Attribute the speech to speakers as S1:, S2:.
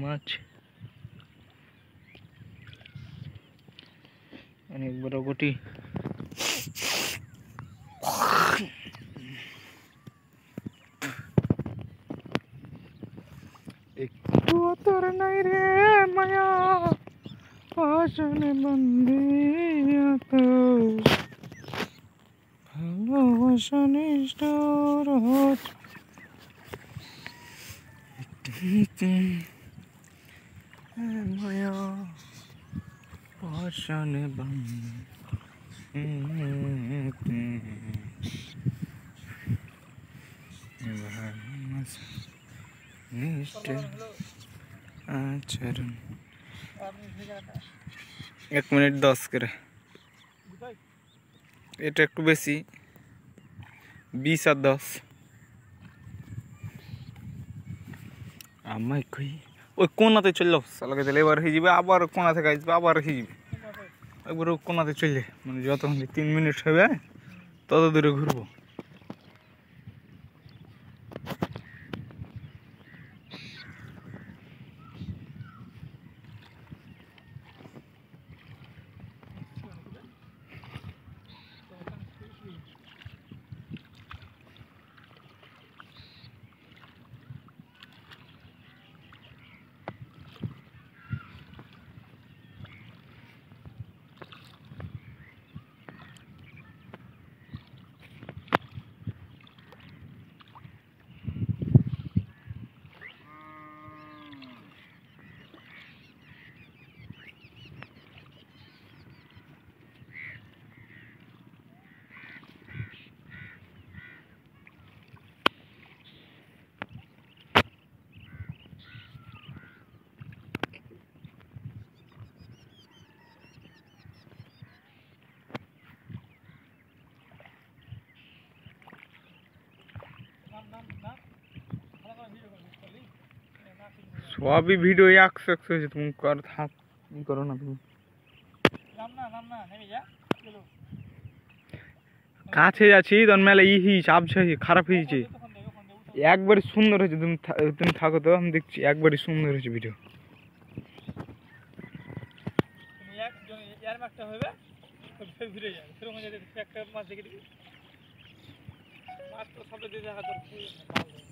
S1: মাছ অনেক বড় গুটি একটু তোর নাই রে মায়া পাশনে বন্দি তো ভালোবাসা নিষ্ঠুর মায়া পাশনে বন্দি आचरण 1 मिनट 10 करे এটা একটু বেশি 20 আর 10 আমাই কই ওই কোনাতে চল যাও সালাকে দিলে এবার হয়ে যাবে আবার কোনা থেকে আসবে আবার হয়ে যাবে একবার কোনাতে চলে মানে যতক্ষণ 3 মিনিট হবে তত দূরে ঘুরবো সবই ভিডিও 100 হয়েছে তুমি কর থাক করো না তুমি কাছে যাচ্ছি তখন মেলা চাপছে খারাপ হয়েছে একবারই সুন্দর হয়েছে তুমি থাকো তো আমি দেখছি একবারই সুন্দর হয়েছে ভিডিও মাছ তো সব